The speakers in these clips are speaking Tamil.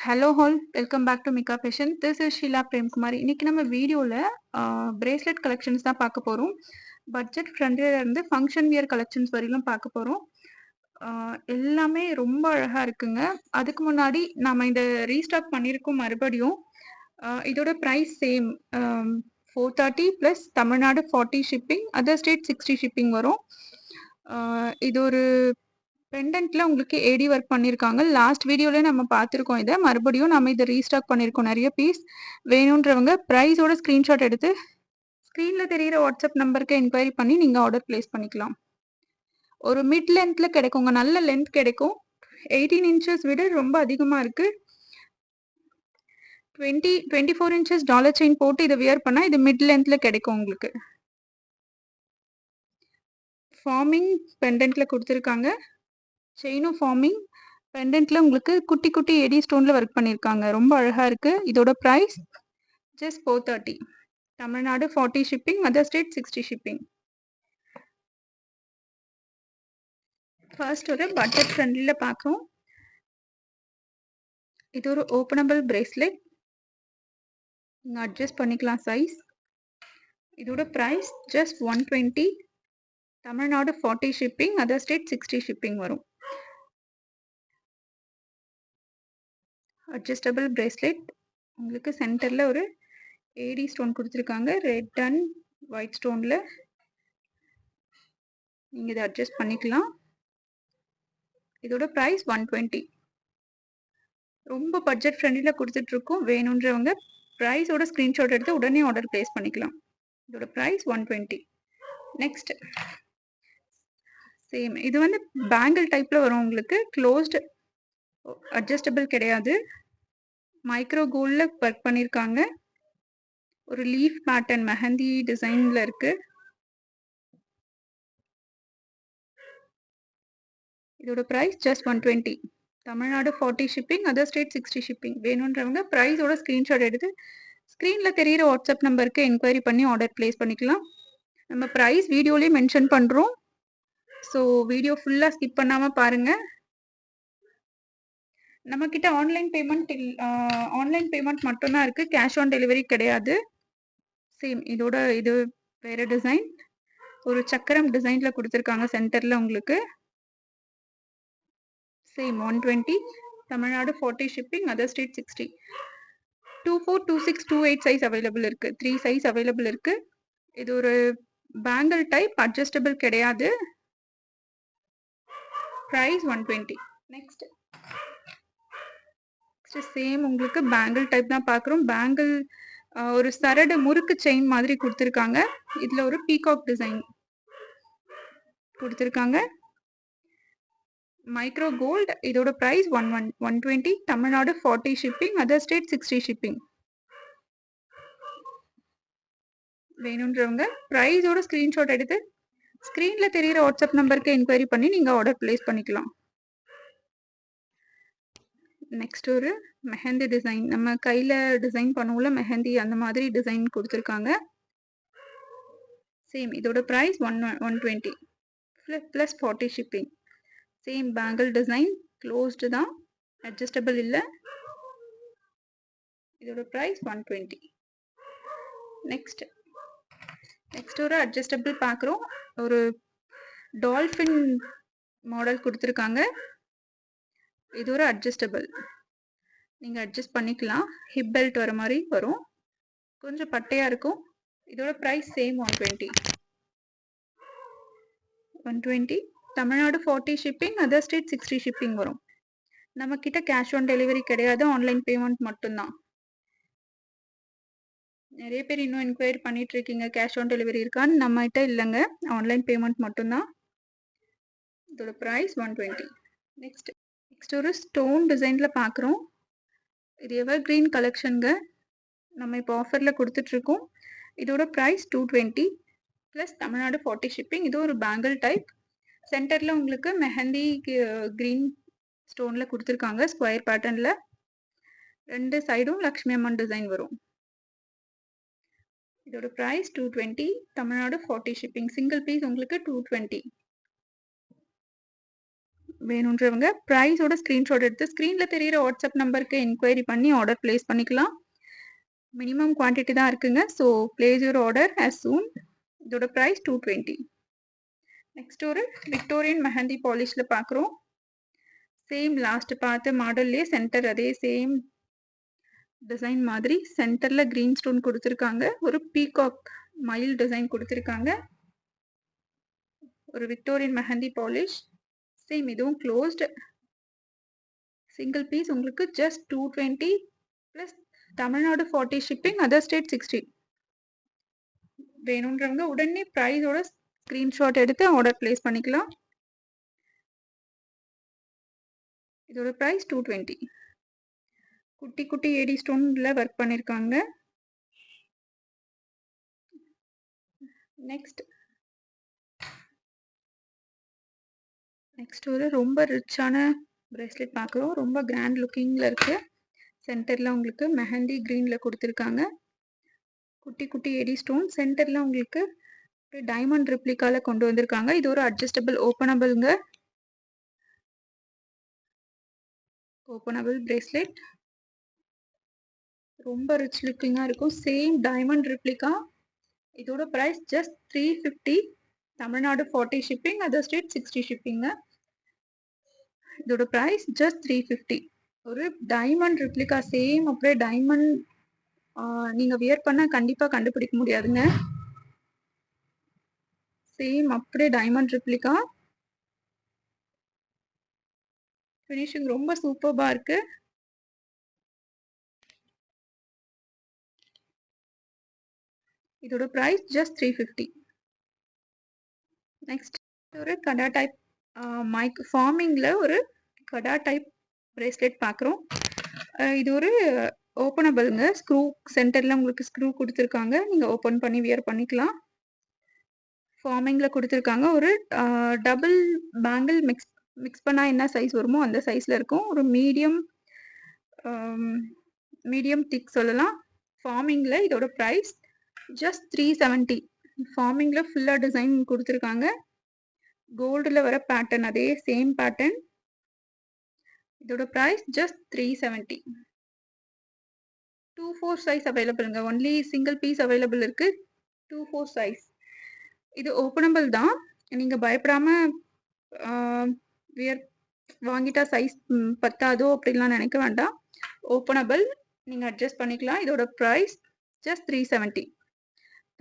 Hello all, welcome back to Mika fashion. This is Sheela Premkumar. இன்னைக்கு நம்ம வீடியோவில் பிரேஸ்லெட் கலெக்ஷன்ஸ் தான் பார்க்க போகிறோம். பட்ஜெட் ஃப்ரெண்ட்லியில் இருந்து ஃபங்க்ஷன் வியர் கலெக்ஷன்ஸ் வரையிலும் பார்க்க போகிறோம். எல்லாமே ரொம்ப அழகாக இருக்குங்க. அதுக்கு முன்னாடி நம்ம இந்த ரீஸ்டாக் பண்ணியிருக்கோம் மறுபடியும். இதோட price same 430 plus Tamil Nadu 40 shipping, other state 60 shipping வரும். இது ஒரு பெண்டன்ட்ல உங்களுக்கு ஏடி ஒர்க் பண்ணியிருக்காங்க. லாஸ்ட் வீடியோல நம்ம பார்த்துருக்கோம். இதை மறுபடியும் நம்ம இதை ரீஸ்டாக் பண்ணியிருக்கோம். நிறைய பீஸ் வேணுன்றவங்க ப்ரைஸோட ஸ்க்ரீன்ஷாட் எடுத்து ஸ்க்ரீனில் தெரிகிற வாட்ஸ்அப் நம்பருக்கு என்கொயரி பண்ணி நீங்கள் ஆர்டர் பிளேஸ் பண்ணிக்கலாம். ஒரு மிட் லென்த்தில் கிடைக்குங்க, நல்ல லென்த் கிடைக்கும். 18 இன்ச்சஸ் விட ரொம்ப அதிகமாக இருக்குது. 24 இன்ச்சஸ் டாலர் செயின் போட்டு இதை வியர் பண்ணால் இது மிட் லென்த்தில் கிடைக்கும் உங்களுக்கு. ஃபார்மிங் பெண்டன்ட்ல கொடுத்துருக்காங்க. செயினும் ஃபார்மிங் பெண்டன்ட்ல உங்களுக்கு குட்டி குட்டி எடி ஸ்டோன்ல ஒர்க் பண்ணியிருக்காங்க. ரொம்ப அழகா இருக்கு. இதோட price just 430. Tamil Nadu 40 shipping, other state 60 shipping. First ஒரு பட்ஜெட் ஃப்ரெண்ட்லியில் பார்க்குறோம். இது ஒரு ஓப்பனபிள் பிரேஸ்லெட். நீங்கள் அட்ஜஸ்ட் பண்ணிக்கலாம் சைஸ். இதோட price just 120. Tamil Nadu 40 shipping, other state 60 shipping வரும். Adjustable bracelet. உங்களுக்கு சென்டரில் ஒரு ஏடி ஸ்டோன் கொடுத்துருக்காங்க. ரெட் அண்ட் ஒயிட் ஸ்டோனில் நீங்கள் இதை அட்ஜஸ்ட் பண்ணிக்கலாம். இதோட ப்ரைஸ் 120. ரொம்ப பட்ஜெட் ஃப்ரெண்ட்லியில் கொடுத்துட்ருக்கோம். வேணுன்றவங்க ப்ரைஸோட ஸ்க்ரீன்ஷாட் எடுத்து உடனே ஆர்டர் ப்ளேஸ் பண்ணிக்கலாம். இதோட ப்ரைஸ் 120. நெக்ஸ்ட் சேம், இது வந்து பேங்கிள் டைப்பில் வரும் உங்களுக்கு. க்ளோஸ்டு, அட்ஜஸ்டபிள் கிடையாது. மைக்ரோ கோல்டில் ஒர்க் பண்ணியிருக்காங்க. ஒரு லீஃப் பேட்டர்ன் மெஹந்தி டிசைனில் இருக்குது. இதோட price just 120. Tamil Nadu 40 shipping, other state 60 shipping. வேணுன்றவங்க ப்ரைஸோட ஸ்க்ரீன்ஷாட் எடுத்து ஸ்க்ரீனில் தெரிகிற வாட்ஸ்அப் நம்பருக்கு என்கொயரி பண்ணி ஆர்டர் ப்ளேஸ் பண்ணிக்கலாம். நம்ம ப்ரைஸ் வீடியோலேயே மென்ஷன் பண்ணுறோம். ஸோ வீடியோ ஃபுல்லாக ஸ்கிப் பண்ணாமல் பாருங்கள். நம்மக்கிட்ட ஆன்லைன் பேமெண்ட் மட்டும்தான் இருக்குது. கேஷ் ஆன் டெலிவரி கிடையாது. சேம் இதோட இது வேறு டிசைன். ஒரு சக்கரம் டிசைனில் கொடுத்துருக்காங்க சென்டரில் உங்களுக்கு. Same 120. Tamil Nadu 40 shipping, other state 60. 24, 26, 28 size available இருக்குது. 3 சைஸ் அவைலபிள் இருக்குது. இது ஒரு பேங்கிள் டைப், அட்ஜஸ்டபிள் கிடையாது. ப்ரைஸ் 120. நெக்ஸ்ட் சேம் உங்களுக்கு பேங்கிள் டைப் தான் பார்க்குறோம். பேங்கிள் ஒரு சரடு முறுக்கு செயின் மாதிரி கொடுத்துருக்காங்க. இதில் ஒரு பீகாக் டிசைன் கொடுத்துருக்காங்க. Micro gold. இதோட price 120. Tamil Nadu 40 shipping, other state 60 shipping. வேணுன்றவங்க ப்ரைஸோட ஸ்க்ரீன்ஷாட் எடுத்து ஸ்க்ரீனில் தெரிகிற வாட்ஸ்அப் நம்பருக்கு என்கொயரி பண்ணி நீங்கள் ஆர்டர் ப்ளேஸ் பண்ணிக்கலாம். நெக்ஸ்ட் ஒரு மெஹந்தி டிசைன். நம்ம கையில் டிசைன் பண்ணுவோம்ல மெஹந்தி, அந்த மாதிரி டிசைன் கொடுத்துருக்காங்க. சேம் இதோட price 120 plus 40 shipping. Same bangle design, closed தான், அட்ஜஸ்டபிள் இல்லை. இதோட ப்ரைஸ் 120. நெக்ஸ்ட் ஒரு அட்ஜஸ்டபிள் பார்க்குறோம். ஒரு டால்ஃபின் மாடல் கொடுத்துருக்காங்க. இது ஒரு அட்ஜஸ்டபிள், நீங்கள் அட்ஜஸ்ட் பண்ணிக்கலாம். ஹிப் பெல்ட் வர மாதிரி வரும். கொஞ்சம் பட்டையாக இருக்கும். இதோட price same 120. Tamil Nadu 40 shipping, other state 60 shipping வரும். நம்மக்கிட்ட கேஷ் ஆன் டெலிவரி கிடையாது, ஆன்லைன் பேமெண்ட் மட்டும்தான். நிறைய பேர் இன்னும் என்கொயரி பண்ணிட்டு இருக்கீங்க கேஷ் ஆன் டெலிவரி இருக்கான்னு. நம்மகிட்ட இல்லைங்க, ஆன்லைன் பேமெண்ட் மட்டும்தான். இதோட ப்ரைஸ் 120. நெக்ஸ்ட் ஒரு ஸ்டோன் டிசைனில் பார்க்குறோம். இது எவர் கிரீன் கலெக்ஷனுங்க. நம்ம இப்போ ஆஃபரில் கொடுத்துட்ருக்கோம். இதோட ப்ரைஸ் 220 ப்ளஸ் தமிழ்நாடு 40 ஷிப்பிங். இது ஒரு பேங்கிள் டைப். சென்டரில் உங்களுக்கு மெஹந்தி க்ரீன் ஸ்டோனில் கொடுத்துருக்காங்க ஸ்கொயர் பேட்டர்னில். 2 சைடும் லக்ஷ்மி அம்மன் டிசைன் வரும். இதோட price 220. Tamil Nadu 40 shipping. Single piece உங்களுக்கு 220. வேணுன்றவங்க ப்ரைஸோட ஸ்க்ரீன்ஷாட் எடுத்து ஸ்க்ரீனில் தெரிகிற வாட்ஸ்அப் நம்பருக்கு என்கொயரி பண்ணி ஆர்டர் ப்ளேஸ் பண்ணிக்கலாம். மினிமம் குவான்டிட்டி தான் இருக்குங்க. So place your order as soon. இதோட ப்ரைஸ் 220. நெக்ஸ்ட் ஒரு விக்டோரியன் மெஹந்தி பாலிஷில் பார்க்குறோம். சேம் லாஸ்ட் பார்த்த மாடல்லே சென்டர் அதே சேம் டிசைன் மாதிரி சென்டரில் க்ரீன் ஸ்டோன் கொடுத்துருக்காங்க. ஒரு பீகாக் மயில் டிசைன் கொடுத்துருக்காங்க. ஒரு விக்டோரியன் மெஹந்தி பாலிஷ். சேம் இதுவும் க்ளோஸ்டு. சிங்கிள் பீஸ் உங்களுக்கு just 220 plus Tamil Nadu 40 shipping, other state 60. வேணுன்றவங்க உடனே ப்ரைஸோட ஸ்க்ரீன்ஷாட் எடுத்து ஆர்டர் ப்ளேஸ் பண்ணிக்கலாம். இதோட ப்ரைஸ் 220. குட்டி குட்டி ஏடி ஸ்டோன்ல ஒர்க் பண்ணியிருக்காங்க. நெக்ஸ்ட் ஒரு ரொம்ப ரிச்சான பிரேஸ்லெட் பார்க்குறோம். ரொம்ப கிராண்ட் லுக்கிங்கில் இருக்குது. சென்டரில் உங்களுக்கு மெஹந்தி க்ரீனில் கொடுத்துருக்காங்க. குட்டி குட்டி ஏடி ஸ்டோன் சென்டரில் உங்களுக்கு டைமண்ட் ரிப்ளிகாவில் கொண்டு வந்திருக்காங்க. இது ஒரு அட்ஜஸ்டபிள் ஓப்பனபிள்ங்க. ஓப்பனபிள் பிரேஸ்லெட் ரொம்ப ரிச் லுக்கிங்காக இருக்கும். Same diamond replica. இதோட price just 350. Tamil Nadu 40 shipping, other state 60 ஷிப்பிங்க. இதோட ப்ரைஸ் ஜஸ்ட் 350. ஒரு டைமண்ட் ரிப்ளிகா சேம் அப்படியே டைமண்ட் நீங்கள் வியர் பண்ணால் கண்டிப்பாக கண்டுபிடிக்க முடியாதுங்க. சேம் அப்படியே டைமண்ட் ரிப்ளிகா. ஃபினிஷிங் ரொம்ப சூப்பர்பா இருக்கு. இதோட ப்ரைஸ் ஜஸ்ட் 350. நெக்ஸ்ட் ஒரு கடா டைப் மைக் ஃபார்மிங்கில் ஒரு கடா டைப் பிரேஸ்லெட் பார்க்குறோம். இது ஒரு ஓப்பனபிள்ங்க. ஸ்க்ரூ சென்டரில் உங்களுக்கு ஸ்க்ரூ கொடுத்துருக்காங்க. நீங்கள் ஓப்பன் பண்ணி வியர் பண்ணிக்கலாம். ஃபார்மிங்கில் கொடுத்துருக்காங்க. ஒரு டபுள் பேங்கிள் மிக்ஸ் பண்ணால் என்ன சைஸ் வருமோ அந்த சைஸில் இருக்கும். ஒரு மீடியம் திக் சொல்லலாம். ஃபார்மிங்கில் இதோட ப்ரைஸ் ஜஸ்ட் 370. ஃபார்மிங்கில் ஃபுல்லாக டிசைன் கொடுத்துருக்காங்க. கோல்டில் வர பேட்டர்ன் அதே சேம் பேட்டர்ன். இதோட ப்ரைஸ் ஜஸ்ட் 370. 2/4 சைஸ் அவைலபிள்ங்க. ஒன்லி சிங்கிள் பீஸ் அவைலபிள் இருக்கு. 2/4 சைஸ். இது ஓப்பனபிள் தான். நீங்கள் பயப்படாமல் வியர் வாங்கிட்டா சைஸ் பத்தாதோ அப்படின்லாம் நினைக்க வேண்டாம். ஓப்பனபிள், நீங்கள் அட்ஜஸ்ட் பண்ணிக்கலாம். இதோட price just 370.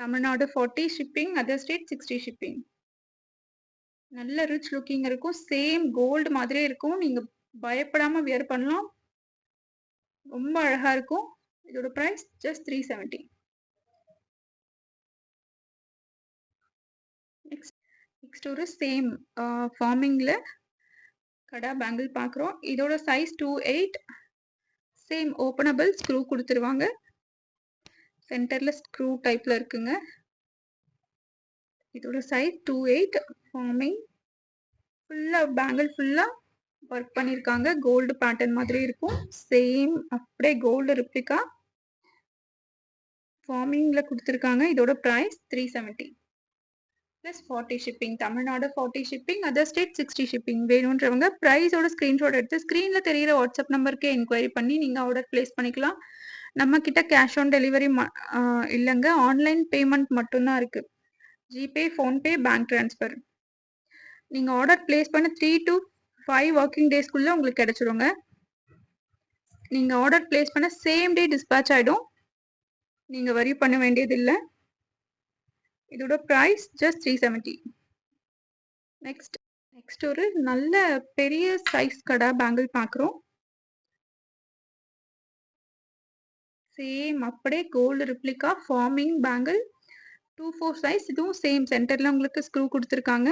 Tamil Nadu 40 shipping, other state 60 shipping. நல்ல ரிச் லுக்கிங் இருக்கும். சேம் கோல்டு மாதிரியே இருக்கும். நீங்கள் பயப்படாமல் வியர் பண்ணலாம். ரொம்ப அழகாக இருக்கும். இதோட ப்ரைஸ் ஜஸ்ட் 370. நெக்ஸ்ட் ஒரு சேம் ஃபார்மிங்கில் கடா பேங்கிள் பார்க்குறோம். இதோட சைஸ் 28. சேம் ஓப்பனபிள் ஸ்க்ரூ கொடுத்துருவாங்க. சென்டரில் ஸ்க்ரூ டைப்பில் இருக்குங்க. இதோட சைஸ் 28. ஃபார்மிங் ஃபுல்லாக பேங்கிள் ஃபுல்லாக ஒர்க் பண்ணியிருக்காங்க. கோல்டு பேட்டர்ன் மாதிரி இருக்கும். சேம் அப்படியே கோல்டு ரிப்ளிகா ஃபார்மிங்கில் கொடுத்துருக்காங்க. இதோட price 370 plus 40 shipping. Tamil Nadu 40 shipping, other state 60 shipping. வேணுன்றவங்க ப்ரைஸோட ஸ்க்ரீன்ஷாட் எடுத்து ஸ்க்ரீனில் தெரிகிற வாட்ஸ்அப் நம்பருக்கு என்கொயரி பண்ணி நீங்கள் ஆர்டர் ப்ளேஸ் பண்ணிக்கலாம். நம்மக்கிட்ட கேஷ் ஆன் டெலிவரி இல்லைங்க. ஆன்லைன் பேமெண்ட் மட்டும்தான் இருக்குது. GPay, PhonePe, bank transfer. நீங்கள் ஆர்டர் ப்ளேஸ் பண்ண 3 to 5 ஒர்க்கிங் டேஸ்க்குள்ளே உங்களுக்கு கிடச்சிருங்க. நீங்கள் ஆர்டர் ப்ளேஸ் பண்ண சேம் டே டிஸ்பேச் ஆகிடும். நீங்கள் வரி பண்ண வேண்டியதில்லை. இதோட ப்ரைஸ் ஜஸ்ட் 370. நெக்ஸ்ட் ஒரு நல்ல பெரிய சைஸ் கடா பேங்கிள் பார்க்குறோம். சேம் அப்படியே gold replica forming bangle 2/4 size. இதுவும் சேம் சென்டரில் உங்களுக்கு ஸ்க்ரூ கொடுத்துருக்காங்க.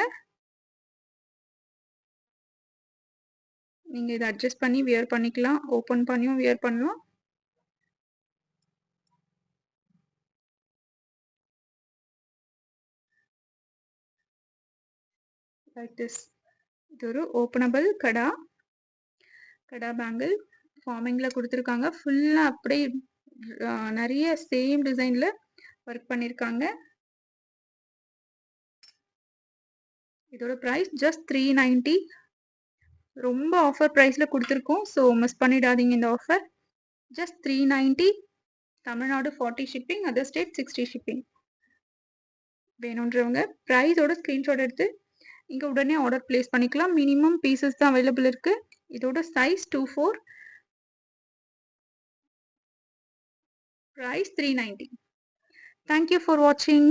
நீங்கள் இதை அட்ஜஸ்ட் பண்ணி வியர் பண்ணிக்கலாம். ஓப்பன் பண்ணியும் வியர் பண்ணலாம். Like this. இது ஒரு ஓப்பனபிள் கடா பேங்கிள் ஃபார்மிங்கில் கொடுத்துருக்காங்க. ஃபுல்லாக அப்படியே நிறைய சேம் டிசைனில் ஒர்க் பண்ணியிருக்காங்க. இதோட ப்ரைஸ் ஜஸ்ட் 390. ரொம்ப ஆஃபர் ப்ரைஸ்ல குடுத்துருக்கோம். ஸோ மிஸ் பண்ணிடாதீங்க இந்த offer. Just 390 Tamil Nadu 40 shipping, other state 60 shipping. வேணுன்றவங்க ப்ரைஸோட ஸ்க்ரீன்ஷாட் எடுத்து இங்க உடனே ஆர்டர் பிளேஸ் பண்ணிக்கலாம். மினிமம் பீசஸ் தான் அவைலபிள் இருக்கு. இதோட size 24, price 390. Thank you for watching.